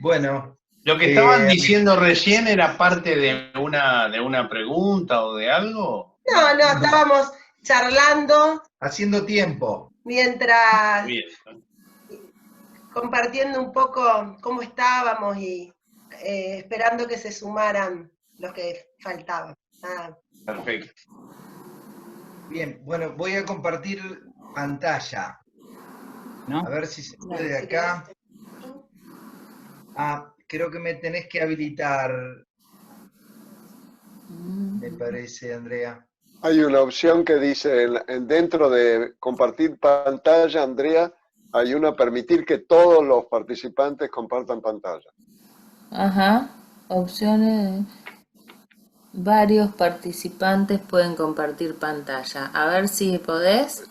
Bueno, Lo que estaban diciendo recién era parte de una pregunta o de algo. No, estábamos charlando. Haciendo tiempo. Mientras Bien. compartiendo un poco cómo estábamos y esperando que se sumaran los que faltaban. Perfecto. Bien, bueno, voy a compartir pantalla. ¿No? A ver si se puede acá. Creo que me tenés que habilitar. Me parece, Andrea. Hay una opción que dice, dentro de compartir pantalla, Andrea, hay una permitir que todos los participantes compartan pantalla. Ajá, opciones. Varios participantes pueden compartir pantalla. A ver si podés.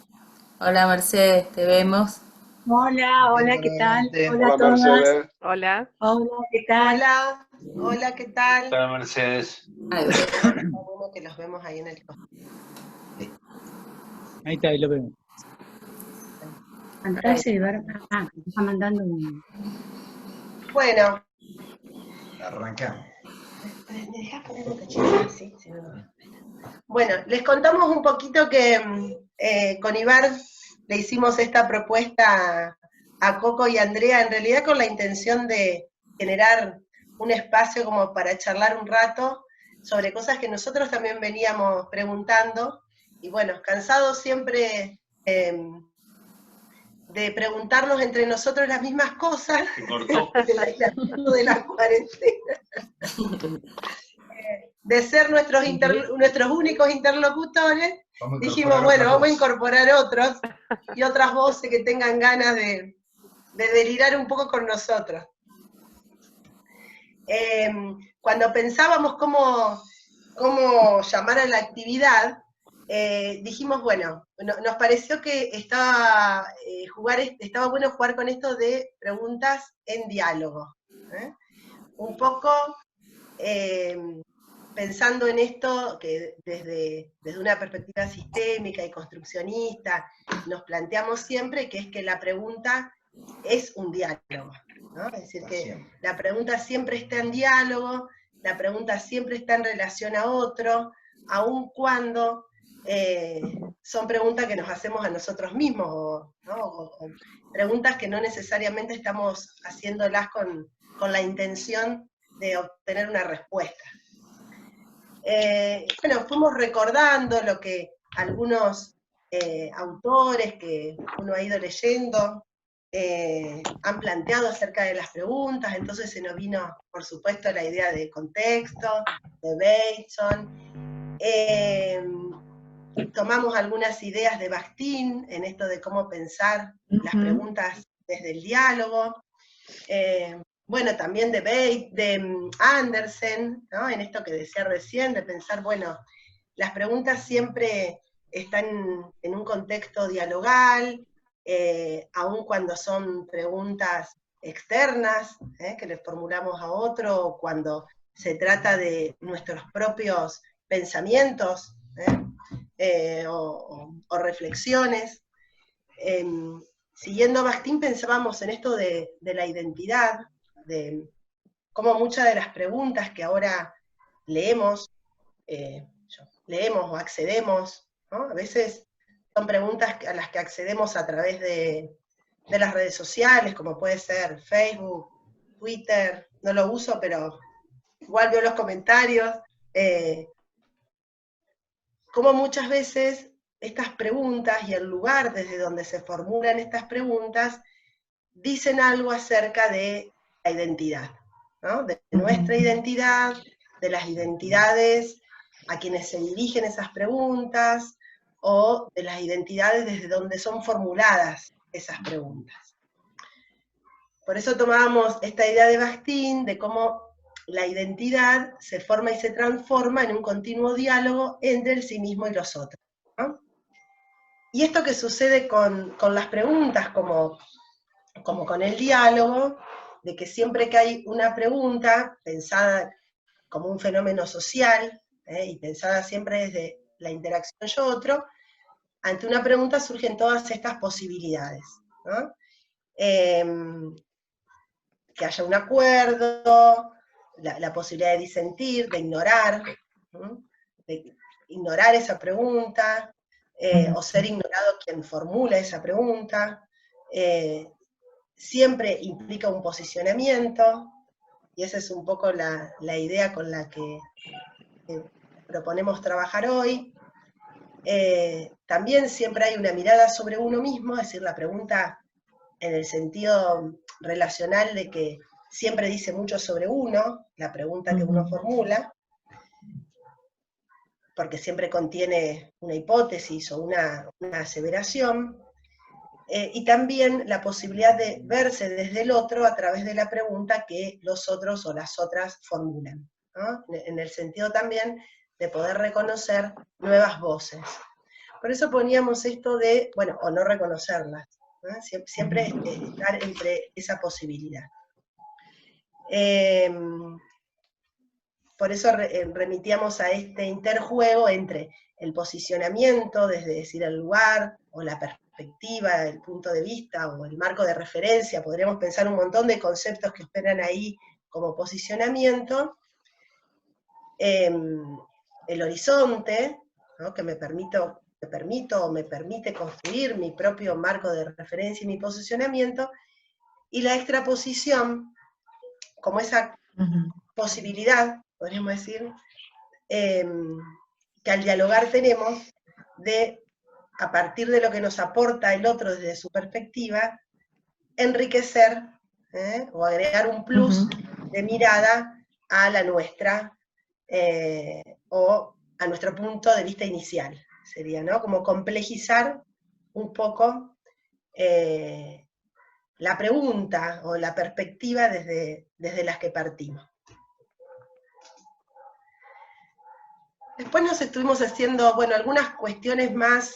Hola Mercedes, te vemos. Hola, ¿qué tal? Hola a todas. Mercedes. Hola, ¿qué tal? Hola, ¿qué tal? Hola Mercedes. Ahí Está bueno que los vemos ahí en el costado. Ahí está, ahí lo vemos. Pantalla y ver. Está mandando un. Bueno. Arrancamos. ¿Me dejás poner un cachito? Sí, no. Bueno, les contamos un poquito que con Ibar le hicimos esta propuesta a Coco y Andrea, en realidad con la intención de generar un espacio como para charlar un rato sobre cosas que nosotros también veníamos preguntando, y bueno, cansados siempre de preguntarnos entre nosotros las mismas cosas de la cuarentena, de ser nuestros únicos interlocutores. Dijimos, bueno, vamos a incorporar otros y otras voces que tengan ganas de delirar un poco con nosotros. Cuando pensábamos cómo llamar a la actividad, dijimos, bueno, nos pareció que estaba bueno jugar con esto de preguntas en diálogo. Un poco pensando en esto que desde una perspectiva sistémica y construccionista nos planteamos siempre, que es que la pregunta es un diálogo, ¿no? Es decir, que la pregunta siempre está en diálogo, la pregunta siempre está en relación a otro, aun cuando son preguntas que nos hacemos a nosotros mismos, ¿no? o preguntas que no necesariamente estamos haciéndolas con la intención de obtener una respuesta. Bueno, fuimos recordando lo que algunos autores que uno ha ido leyendo han planteado acerca de las preguntas, entonces se nos vino, por supuesto, la idea de contexto, de Bateson, tomamos algunas ideas de Bakhtin en esto de cómo pensar las preguntas desde el diálogo, bueno, también de Andersen, ¿no? En esto que decía recién, de pensar, bueno, las preguntas siempre están en un contexto dialogal, aun cuando son preguntas externas, que les formulamos a otro, o cuando se trata de nuestros propios pensamientos, o reflexiones. Siguiendo a Bakhtin pensábamos en esto de la identidad, de cómo muchas de las preguntas que ahora leemos o accedemos, ¿no? A veces son preguntas a las que accedemos a través de las redes sociales, como puede ser Facebook, Twitter, no lo uso, pero igual veo los comentarios, como muchas veces estas preguntas y el lugar desde donde se formulan estas preguntas dicen algo acerca de la identidad, ¿no? De nuestra identidad, de las identidades a quienes se dirigen esas preguntas, o de las identidades desde donde son formuladas esas preguntas. Por eso tomábamos esta idea de Bakhtin, de cómo la identidad se forma y se transforma en un continuo diálogo entre el sí mismo y los otros, ¿no? Y esto que sucede con las preguntas, como con el diálogo, de que siempre que hay una pregunta pensada como un fenómeno social, y pensada siempre desde la interacción yo-otro, ante una pregunta surgen todas estas posibilidades, ¿no? que haya un acuerdo, la posibilidad de disentir, de ignorar, ¿no? De ignorar esa pregunta, o ser ignorado quien formula esa pregunta. Siempre implica un posicionamiento, y esa es un poco la idea con la que proponemos trabajar hoy. También siempre hay una mirada sobre uno mismo, es decir, la pregunta en el sentido relacional de que siempre dice mucho sobre uno, la pregunta que uno formula, porque siempre contiene una hipótesis o una aseveración, y también la posibilidad de verse desde el otro a través de la pregunta que los otros o las otras formulan, ¿no? En el sentido también de poder reconocer nuevas voces. Por eso poníamos esto de, bueno, o no reconocerlas, ¿no? Siempre estar entre esa posibilidad. Por eso remitíamos a este interjuego entre el posicionamiento, desde decir el lugar, o la perspectiva, el punto de vista, o el marco de referencia. Podríamos pensar un montón de conceptos que operan ahí como posicionamiento. El horizonte, ¿no? Que me permite construir mi propio marco de referencia y mi posicionamiento, y la extraposición, como esa posibilidad, podríamos decir, que al dialogar tenemos de, a partir de lo que nos aporta el otro desde su perspectiva, enriquecer o agregar un plus de mirada a la nuestra, o a nuestro punto de vista inicial, sería, ¿no? Como complejizar un poco la pregunta o la perspectiva desde las que partimos. Después nos estuvimos haciendo, bueno, algunas cuestiones más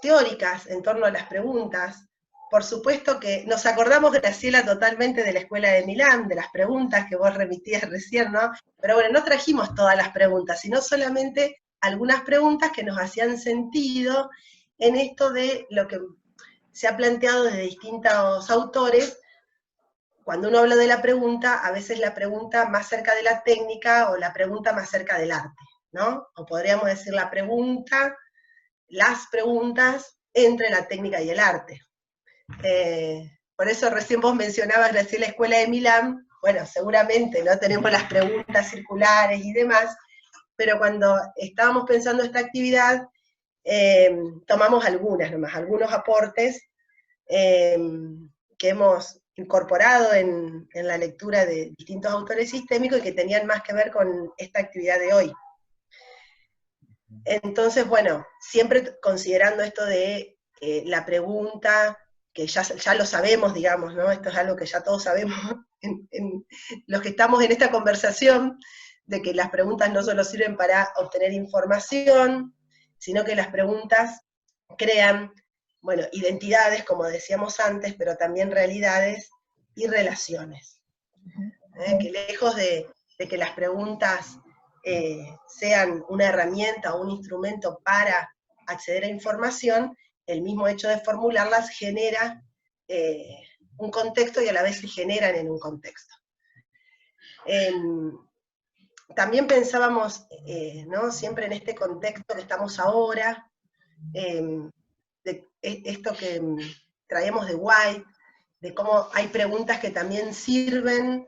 teóricas en torno a las preguntas. Por supuesto que nos acordamos, Graciela, totalmente de la Escuela de Milán, de las preguntas que vos remitías recién, ¿no? Pero bueno, no trajimos todas las preguntas, sino solamente algunas preguntas que nos hacían sentido en esto de lo que se ha planteado desde distintos autores. Cuando uno habla de la pregunta, a veces la pregunta más cerca de la técnica o la pregunta más cerca del arte, ¿no? O podríamos decir la pregunta, las preguntas entre la técnica y el arte. Por eso recién vos mencionabas, Graciela, la Escuela de Milán. Bueno, seguramente no tenemos las preguntas circulares y demás, pero cuando estábamos pensando esta actividad, tomamos algunas nomás, algunos aportes que hemos incorporado en la lectura de distintos autores sistémicos y que tenían más que ver con esta actividad de hoy. Entonces, bueno, siempre considerando esto de la pregunta, que ya lo sabemos, digamos, ¿no? Esto es algo que ya todos sabemos en los que estamos en esta conversación, de que las preguntas no solo sirven para obtener información, sino que las preguntas crean, bueno, identidades, como decíamos antes, pero también realidades y relaciones. Que lejos de que las preguntas sean una herramienta o un instrumento para acceder a información, el mismo hecho de formularlas genera un contexto y a la vez se generan en un contexto. También pensábamos, ¿no? Siempre en este contexto que estamos ahora, de esto que traemos de White, de cómo hay preguntas que también sirven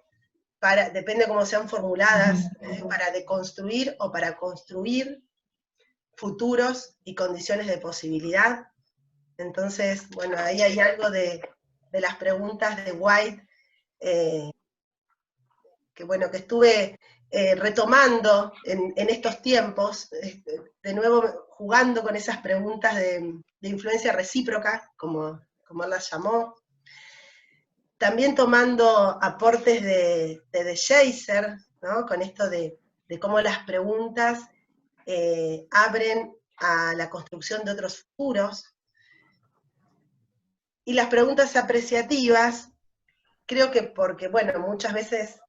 para, depende de cómo sean formuladas, para deconstruir o para construir futuros y condiciones de posibilidad. Entonces, bueno, ahí hay algo de las preguntas de White, que bueno, que estuve retomando en estos tiempos, de nuevo jugando con esas preguntas de influencia recíproca, como él las llamó. También tomando aportes de De Schaefer, ¿no? Con esto de cómo las preguntas abren a la construcción de otros futuros. Y las preguntas apreciativas, creo que porque, bueno, muchas veces,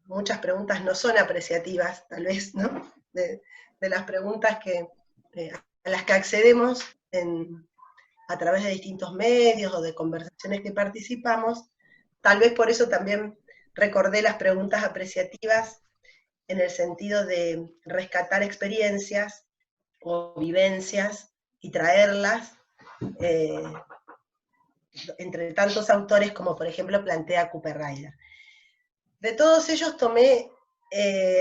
muchas preguntas no son apreciativas, tal vez, ¿no? De las preguntas a las que accedemos a través de distintos medios o de conversaciones que participamos, tal vez por eso también recordé las preguntas apreciativas en el sentido de rescatar experiencias o vivencias y traerlas entre tantos autores como por ejemplo plantea Cooper Ryder. De todos ellos tomé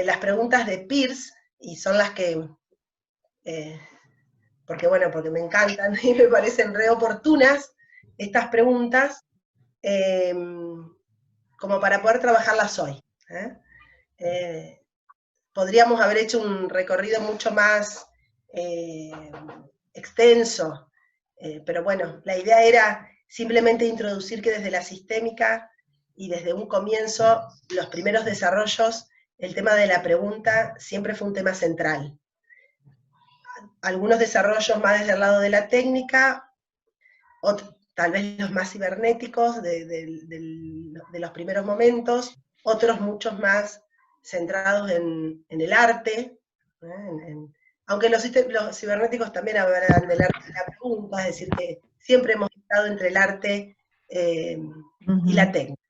las preguntas de Peirce, y son las que, porque me encantan y me parecen re oportunas estas preguntas, como para poder trabajarlas hoy. Podríamos haber hecho un recorrido mucho más extenso, pero bueno, la idea era simplemente introducir que desde la sistémica y desde un comienzo, los primeros desarrollos, el tema de la pregunta siempre fue un tema central. Algunos desarrollos más desde el lado de la técnica, tal vez los más cibernéticos de los primeros momentos, otros muchos más centrados en el arte, aunque los cibernéticos también hablan del arte de la pregunta, es decir, que siempre hemos estado entre el arte y la técnica.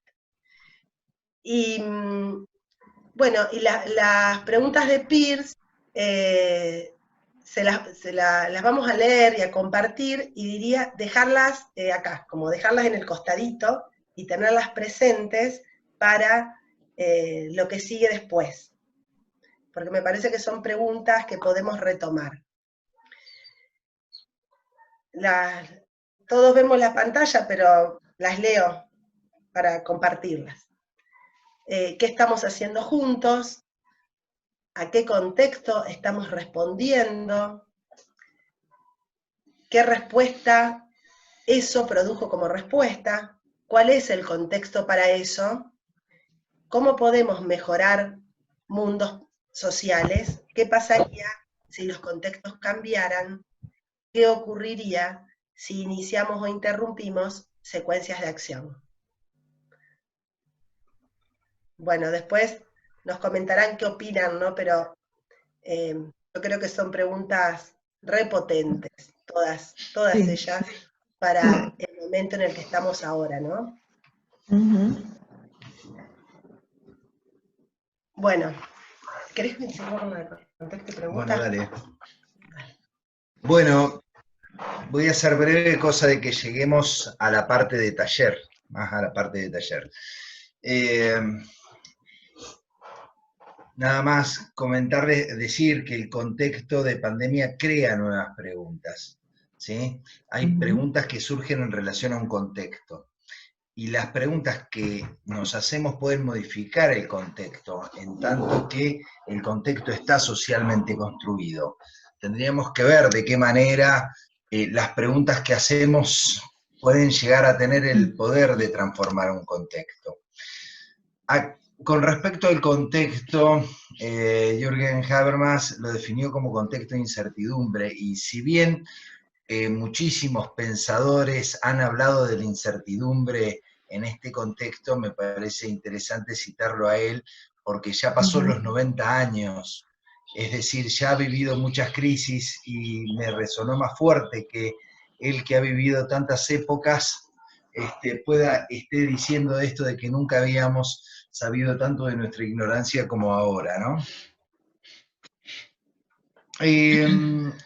Y bueno, y las preguntas de Peirce las vamos a leer y a compartir, y diría dejarlas acá, como dejarlas en el costadito y tenerlas presentes para lo que sigue después, porque me parece que son preguntas que podemos retomar. Todos vemos la pantalla, pero las leo para compartirlas. ¿Qué estamos haciendo juntos? ¿A qué contexto estamos respondiendo? ¿Qué respuesta eso produjo como respuesta? ¿Cuál es el contexto para eso? ¿Cómo podemos mejorar mundos sociales? ¿Qué pasaría si los contextos cambiaran? ¿Qué ocurriría si iniciamos o interrumpimos secuencias de acción? Bueno, después nos comentarán qué opinan, ¿no? Pero yo creo que son preguntas repotentes, todas sí, ellas, para el momento en el que estamos ahora, ¿no? Bueno, ¿querés mencionar una contexto y pregunta? Bueno, dale. Bueno, voy a ser breve, cosa de que lleguemos a la parte de taller, más a la parte de taller. Nada más comentarles, decir que el contexto de pandemia crea nuevas preguntas, ¿sí? Hay preguntas que surgen en relación a un contexto, y las preguntas que nos hacemos pueden modificar el contexto, en tanto que el contexto está socialmente construido. Tendríamos que ver de qué manera las preguntas que hacemos pueden llegar a tener el poder de transformar un contexto. Con respecto al contexto, Jürgen Habermas lo definió como contexto de incertidumbre, y si bien muchísimos pensadores han hablado de la incertidumbre en este contexto, me parece interesante citarlo a él, porque ya pasó los 90 años, es decir, ya ha vivido muchas crisis, y me resonó más fuerte que él, que ha vivido tantas épocas, esté diciendo esto de que nunca habíamos sabido tanto de nuestra ignorancia como ahora, ¿no?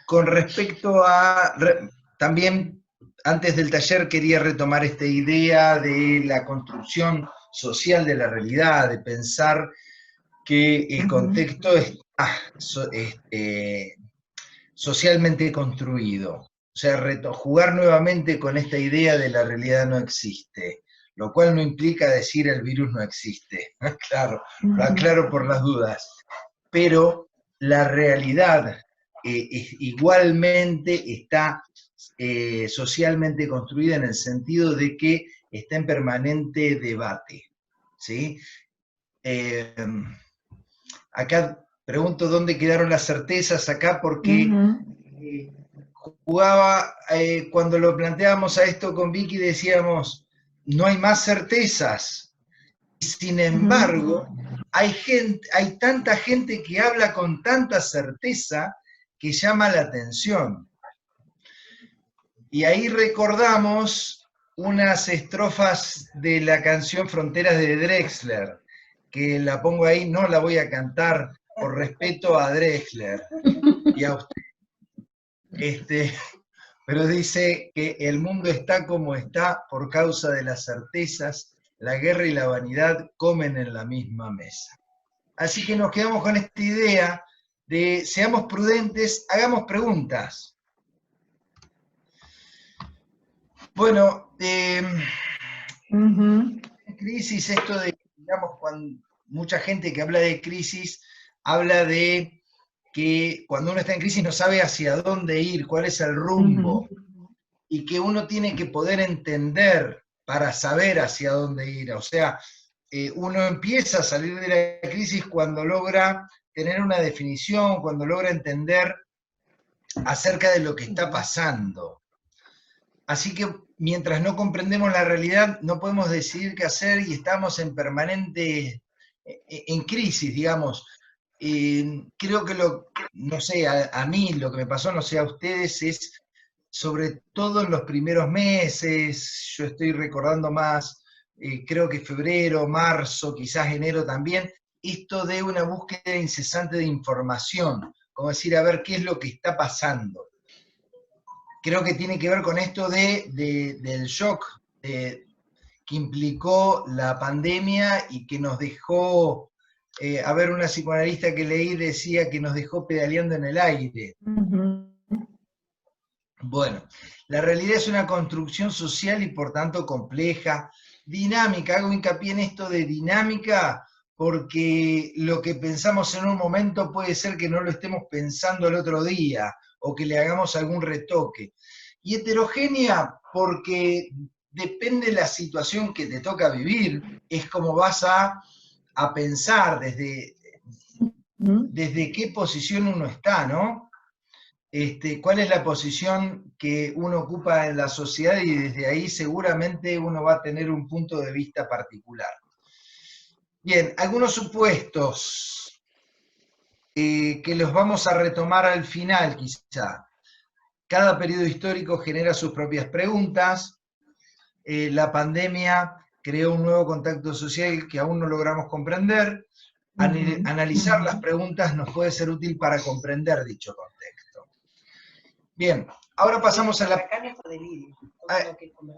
Con respecto a... También, antes del taller, quería retomar esta idea de la construcción social de la realidad, de pensar que el contexto está socialmente construido. O sea, jugar nuevamente con esta idea de la realidad no existe, lo cual no implica decir el virus no existe, claro, lo aclaro por las dudas, pero la realidad igualmente está socialmente construida, en el sentido de que está en permanente debate, ¿sí? Acá pregunto dónde quedaron las certezas acá, porque jugaba, cuando lo planteábamos a esto con Vicky, decíamos, no hay más certezas. Sin embargo, hay tanta gente que habla con tanta certeza que llama la atención. Y ahí recordamos unas estrofas de la canción Fronteras de Drexler, que la pongo ahí, no la voy a cantar por respeto a Drexler y a usted. Pero dice que el mundo está como está por causa de las certezas, la guerra y la vanidad comen en la misma mesa. Así que nos quedamos con esta idea de seamos prudentes, hagamos preguntas. Bueno, crisis, esto de, digamos, cuando mucha gente que habla de crisis, habla de que cuando uno está en crisis no sabe hacia dónde ir, cuál es el rumbo, y que uno tiene que poder entender para saber hacia dónde ir. O sea, uno empieza a salir de la crisis cuando logra tener una definición, cuando logra entender acerca de lo que está pasando. Así que mientras no comprendemos la realidad, no podemos decidir qué hacer y estamos en permanente, en crisis, digamos. Creo que no sé, a mí lo que me pasó, no sé a ustedes, es sobre todo en los primeros meses, yo estoy recordando más, creo que febrero, marzo, quizás enero también, esto de una búsqueda incesante de información, como decir, a ver qué es lo que está pasando. Creo que tiene que ver con esto del shock que implicó la pandemia y que nos dejó, a ver, una psicoanalista que leí decía que nos dejó pedaleando en el aire. Bueno, la realidad es una construcción social y por tanto compleja, dinámica. Hago hincapié en esto de dinámica porque lo que pensamos en un momento puede ser que no lo estemos pensando el otro día o que le hagamos algún retoque. Y heterogénea porque depende de la situación que te toca vivir, es como vas a pensar desde qué posición uno está, ¿no? Cuál es la posición que uno ocupa en la sociedad y desde ahí seguramente uno va a tener un punto de vista particular. Bien, algunos supuestos que los vamos a retomar al final quizá. Cada periodo histórico genera sus propias preguntas. La pandemia creó un nuevo contacto social que aún no logramos comprender. Analizar las preguntas nos puede ser útil para comprender dicho contexto. Bien, ahora pasamos a la... Acá nuestro delirio.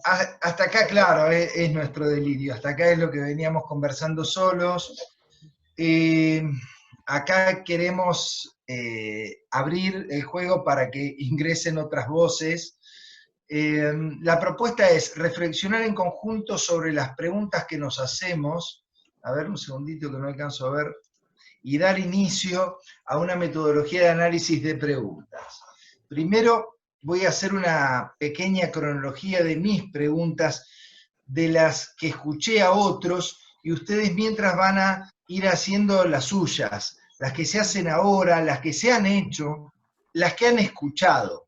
Hasta acá, claro, es nuestro delirio. Hasta acá es lo que veníamos conversando solos. Acá queremos abrir el juego para que ingresen otras voces. La propuesta es reflexionar en conjunto sobre las preguntas que nos hacemos. A ver, un segundito que no alcanzo a ver. Y dar inicio a una metodología de análisis de preguntas. Primero voy a hacer una pequeña cronología de mis preguntas, de las que escuché a otros, y ustedes mientras van a ir haciendo las suyas, las que se hacen ahora, las que se han hecho, las que han escuchado.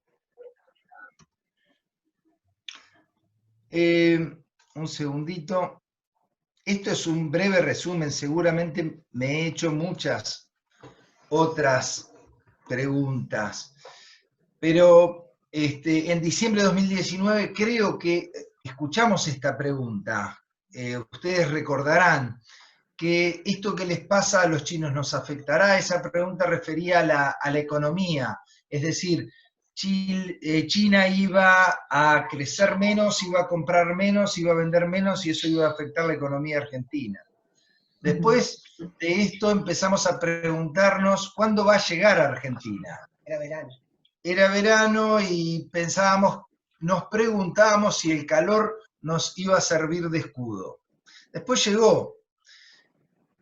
Un segundito. Esto es un breve resumen, seguramente me he hecho muchas otras preguntas, pero en diciembre de 2019 creo que escuchamos esta pregunta. Ustedes recordarán que esto que les pasa a los chinos nos afectará. Esa pregunta refería a la economía, es decir, China iba a crecer menos, iba a comprar menos, iba a vender menos y eso iba a afectar la economía argentina. Después de esto empezamos a preguntarnos cuándo va a llegar a Argentina. Era verano. Era verano y nos preguntábamos si el calor nos iba a servir de escudo. Después llegó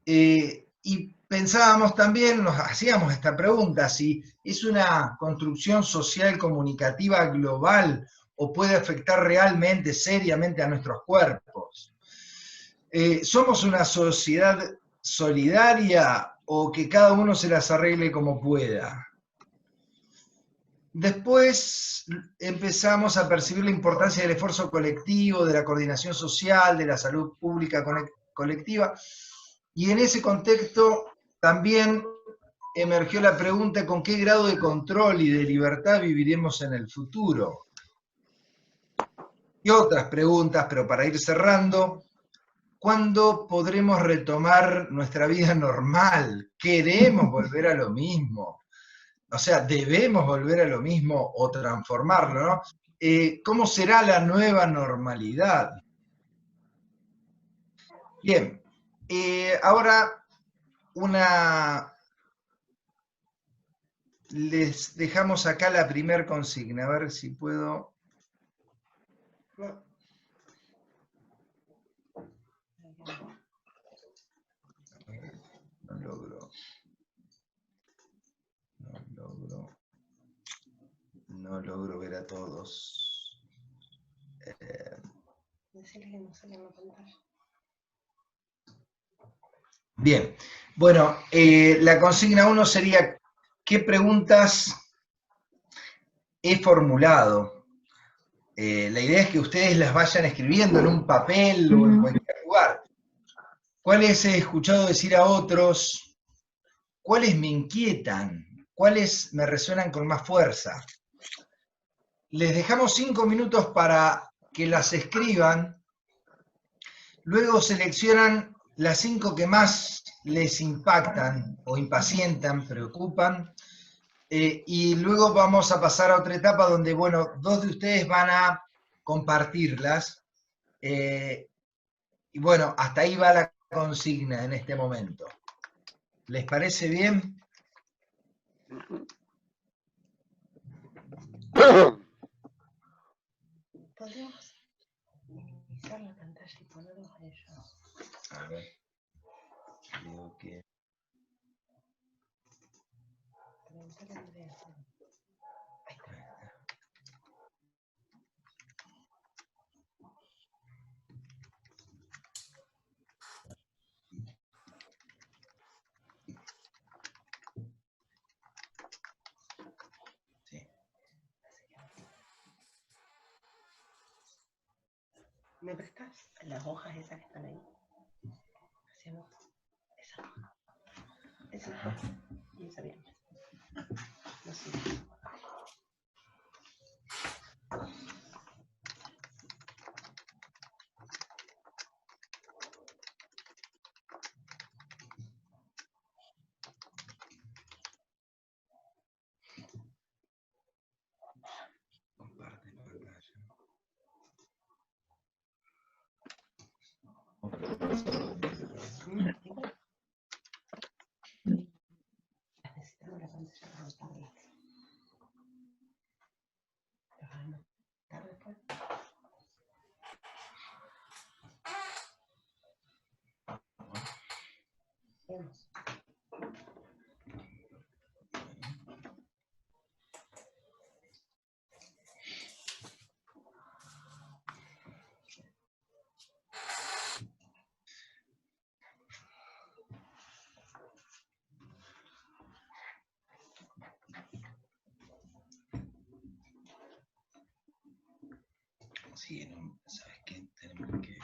y pensábamos también, nos hacíamos esta pregunta, si es una construcción social comunicativa global o puede afectar realmente, seriamente a nuestros cuerpos. ¿Somos una sociedad solidaria o que cada uno se las arregle como pueda? Después empezamos a percibir la importancia del esfuerzo colectivo, de la coordinación social, de la salud pública colectiva, y en ese contexto también emergió la pregunta con qué grado de control y de libertad viviremos en el futuro. Y otras preguntas, pero para ir cerrando, ¿cuándo podremos retomar nuestra vida normal? ¿Queremos volver a lo mismo? O sea, ¿debemos volver a lo mismo o transformarlo, no? ¿Cómo será la nueva normalidad? Bien, ahora les dejamos acá la primer consigna, a ver si puedo. No. No logro. No logro ver a todos. Decirle que no sale en la pantalla. Bien, bueno, la consigna 1 sería, ¿qué preguntas he formulado? La idea es que ustedes las vayan escribiendo en un papel o en cualquier lugar. ¿Cuáles he escuchado decir a otros? ¿Cuáles me inquietan? ¿Cuáles me resuenan con más fuerza? Les dejamos 5 minutos para que las escriban. Luego seleccionan las 5 que más les impactan o impacientan, preocupan. Y luego vamos a pasar a otra etapa donde, bueno, 2 de ustedes van a compartirlas. Y bueno, hasta ahí va la consigna en este momento. ¿Les parece bien? Podemos minimizar la pantalla y ponerlos a ellos. A ver. Creo que... Preguntarle a Andrea. Ahí está. Sí. ¿Me prestas las hojas esas que están ahí? Hacia abajo. Esa hoja. Esa hoja. Y esa bien. No sé. Comparte pantalla. Igual. Necesitamos la pantalla para anotarlas. ¿Las vas a anotar después? Vamos. Sí, no, ¿sabes qué? Tenemos que...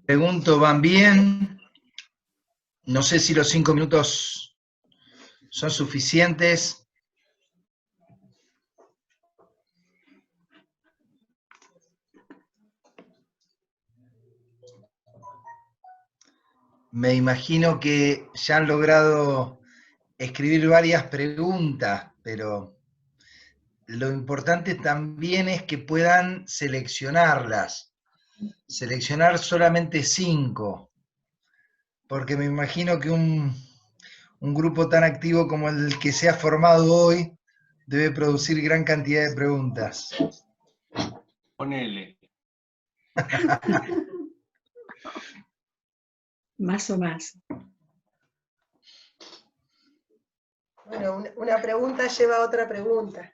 Pregunto, ¿van bien? No sé si los 5 minutos son suficientes. Me imagino que ya han logrado escribir varias preguntas, pero lo importante también es que puedan seleccionarlas. Seleccionar solamente 5, porque me imagino que un grupo tan activo como el que se ha formado hoy debe producir gran cantidad de preguntas. Ponele. Más o más. Bueno, una pregunta lleva a otra pregunta.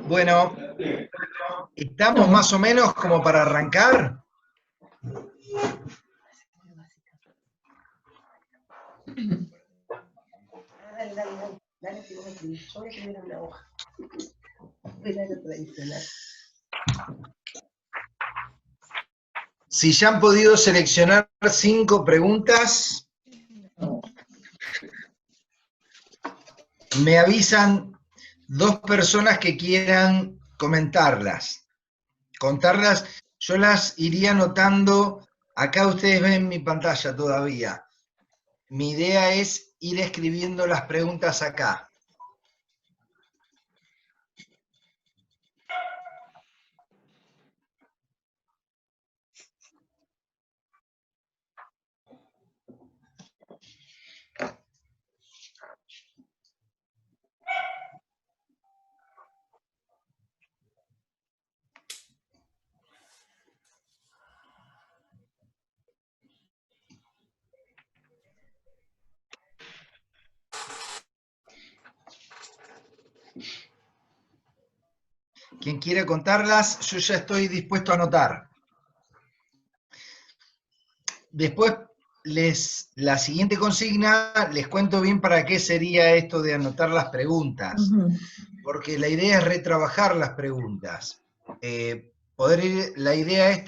Bueno, ¿estamos más o menos como para arrancar? Dale que vos escribís. Yo voy a escribir en una hoja. Era lo tradicional. Si ya han podido seleccionar 5 preguntas, me avisan 2 personas que quieran comentarlas, contarlas. Yo las iría anotando. Acá ustedes ven mi pantalla todavía. Mi idea es ir escribiendo las preguntas acá. Quien quiera contarlas, yo ya estoy dispuesto a anotar. Después, la siguiente consigna, les cuento bien para qué sería esto de anotar las preguntas, porque la idea es retrabajar las preguntas. La idea es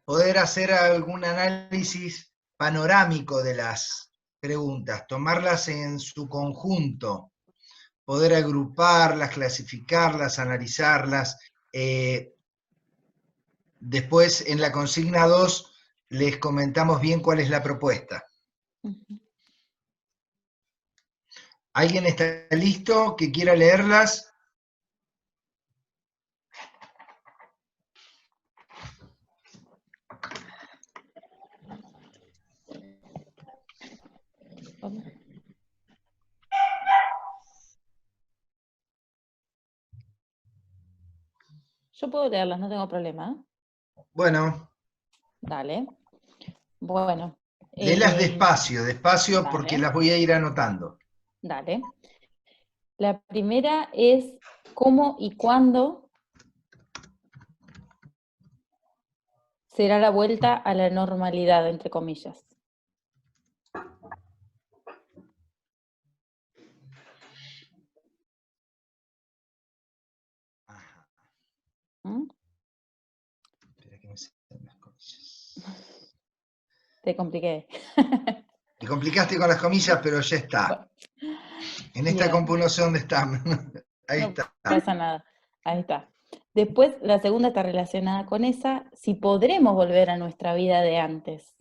poder hacer algún análisis panorámico de las preguntas, tomarlas en su conjunto, poder agruparlas, clasificarlas, analizarlas. Después, en la consigna 2, les comentamos bien cuál es la propuesta. ¿Alguien está listo que quiera leerlas? Yo puedo leerlas, no tengo problema. Bueno, Dale. Bueno. léelas despacio, dale. porque las voy a ir anotando. Dale. La primera es cómo y cuándo será la vuelta a la normalidad, entre comillas. Ajá. ¿Mm? Espera que me salen las comillas. Te compliqué. Te complicaste con las comillas, pero ya está. Bueno, En esta bien. compu no sé dónde está. Ahí No está. pasa nada. Ahí está. Después, la segunda está relacionada con esa, si podremos volver a nuestra vida de antes.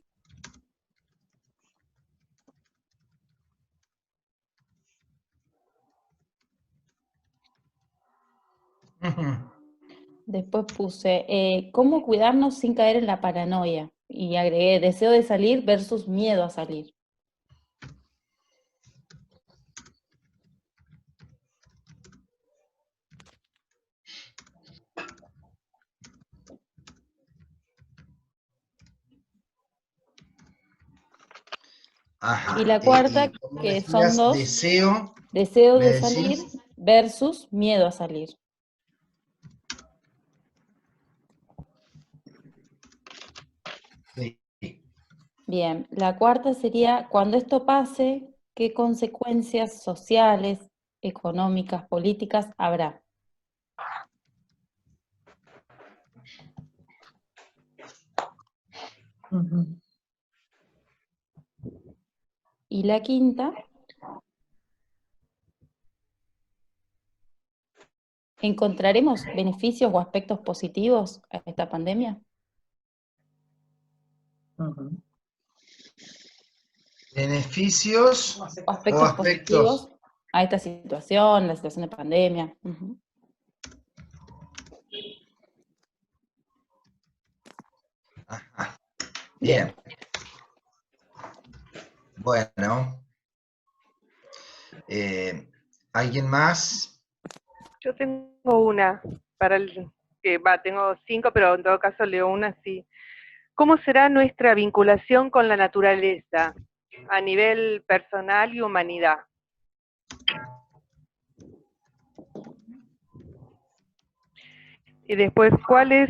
Después puse, ¿cómo cuidarnos sin caer en la paranoia? Y agregué, deseo de salir versus miedo a salir. Ajá. Y la cuarta, Y como que decías, son dos, deseo, deseo ¿me de salir decís? versus miedo a salir. Sí. Bien, la cuarta sería, cuando esto pase, ¿qué consecuencias sociales, económicas, políticas habrá? Y la quinta, ¿encontraremos beneficios o aspectos positivos a esta pandemia? Beneficios O o aspectos aspectos. positivos a esta situación, la situación de pandemia. Ajá. Bien. Bueno. ¿Alguien más? Yo tengo una para tengo 5, pero en todo caso leo una sí. ¿Cómo será nuestra vinculación con la naturaleza a nivel personal y humanidad? Y después, ¿cuáles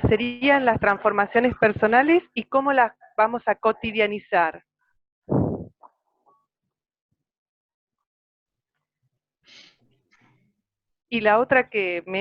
serían las transformaciones personales y cómo las vamos a cotidianizar? Y la otra que me